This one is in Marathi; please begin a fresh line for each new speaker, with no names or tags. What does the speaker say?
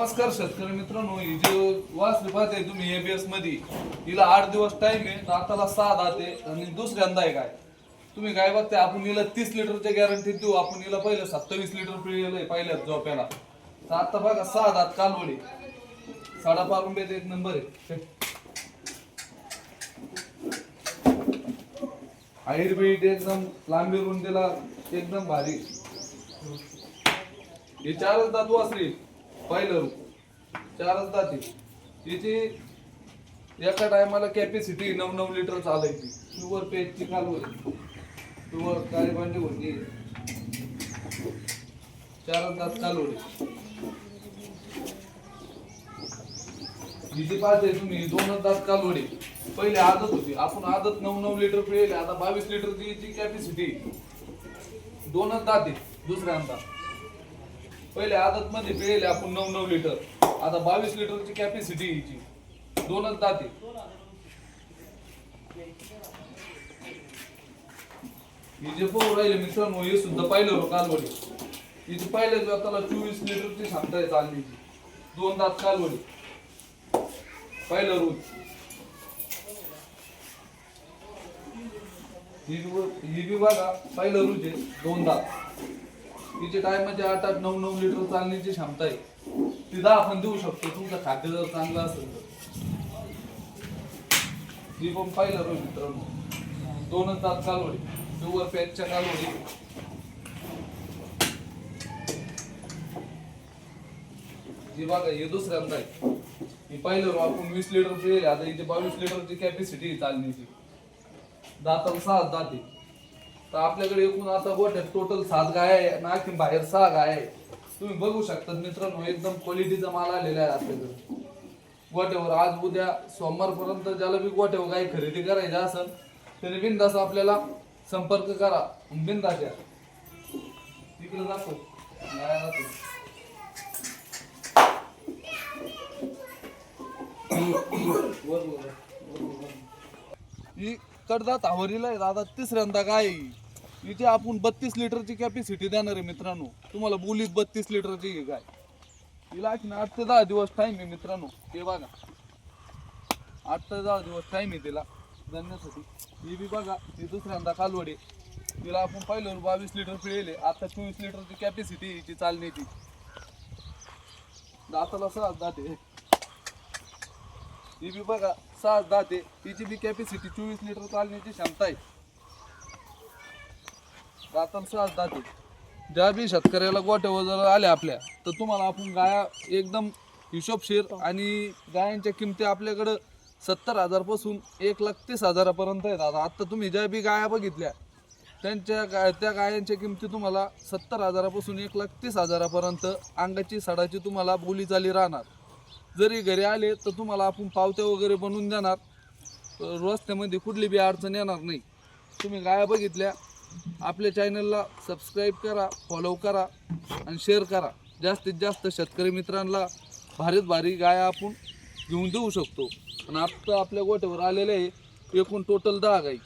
नमस्कार शेतकरी मित्रांनो, ही जी वासरी पाहताय तुम्ही एबीएस मध्ये, हिला 8 दिवस टाइम आहे. दाताला 6 दात आहे आणि दुसऱ्यांदा आहे काय. तुम्ही काय बघताय, आपण हिला 30 लिटरची गॅरंटी देऊ. आपण हिला पहिलं 27 लिटर पिळलेलं आहे पहिल्याच झोप्याला. तर आता बघा 6 दात कालवडी, 5.5 रुपयात एक नंबर आहे. हाईट बीट एकदम लांबी रुंदीला एकदम भारी. हे 4च दात वासरी पहिलं रूप, 4च दात आहे. तिची एका टायमाला कॅपॅसिटी 9 लिटर चालायची. शुगर पेजची कालवड शुगर काय भांडी होती. 4च दात कालवड. हिची पाहते तुम्ही 2च दात कालवड. पहिले आदत होती, आपण आदत 9 लिटर पिळले. आता 22 लिटरची जी कॅपॅसिटी. 2च दात आहे दुसऱ्यांदा. पहिले आदत मध्ये पिळले आपण 9 लिटर. आता 22 लिटरची कॅपॅसिटी हिची. 2च दात आहे. ही जे पोर राहिले मित्रांनो, हे सुद्धा पाहिलं कालवडी. हिची पहिल्या दिवसाला 24 लिटरची क्षमता आहे चालली. 2 दात कालवडी पहिलं रोज. ही बी बघा पहिलं रोज आहे. 2 दात. तिचे टायमाचे 8-9 लिटर चालण्याची क्षमता आहे. तिला आपण देऊ शकतो तुमचं खाद्य जर चांगलं असेल तर. ही पण पाहिलं रोज मित्रांनो, 2च दात कालवडी, शुगर पॅचच्या कालवडी. ही बघा हे दुसऱ्यांदा आहे. ही पाहिलं रो आपण 20 लिटर पिळले. आता हिची 22 लिटरची कॅपॅसिटी चालण्याची. दाताला 6 दात आहे. तर आपल्याकडे एकूण आता गोठ्यात टोटल 7 गाय आहे आणि आणखी बाहेर 6 गाय आहे. तुम्ही बघू शकता मित्रांनो, एकदम क्वालिटीचा माल आलेला आहे आपल्याकडे गोठ्यावर. आज उद्या सोमवारपर्यंत ज्याला बी गोठ्यावर गाय खरेदी करायची असेल त्याने बिंदास आपल्याला संपर्क करा. बिंदास या. तिकडे जातो गाय जातो. ही कडदात आवरीला आहे दादा, तिसऱ्यांदा गाय. इथे आपण 32 लिटरची कॅपॅसिटी देणार आहे मित्रांनो. तुम्हाला बोलीत 32 लिटरची ही गाय. हिला 8 ते 10 दिवस टाइम आहे मित्रांनो. हे बघा 8 ते 10 दिवस टाइम आहे तिला जाण्यासाठी. ही बी बघा ही दुसऱ्यांदा कालवडे. तिला आपण पहिल्यावर 22 लिटर पिळले. आता 24 लिटरची कॅपॅसिटी हिची चालण्याची. दाताला 6 दात आहे. ही बी बघा 6 दात आहे. तिची बी कॅपॅसिटी 24 लिटर चालण्याची क्षमता आहे. दाताला 6 दात आहे. ज्या बी शेतकऱ्याला गोठ्यावर जर आल्या आपल्या, तर तुम्हाला आपण गाया एकदम हिशोबशीर आणि गायांच्या किमती आपल्याकडं 70,000 पासून 1,30,000 पर्यंत आहेत. आता तुम्ही ज्या बी गाया बघितल्या त्या गायांच्या किमती तुम्हाला 70,000 पासून 1,30,000 पर्यंत अंगाची सडाची तुम्हाला बोली चाली राहणार. जरी घरी आले तर तुम्हाला आपण पावत्या वगैरे बनवून देणार. रस्त्यामध्ये कुठली बी अडचण येणार नाही. तुम्ही गाया बघितल्या. आपल्या चॅनलला सबस्क्राईब करा, फॉलो करा आणि शेअर करा. जास्तीत जास्त शेतकरी मित्रांना भारीत भारी गाया आपण घेऊन देऊ शकतो. आणि आता आपल्या गोठ्यावर आलेले आहे एकूण टोटल 10 गाई.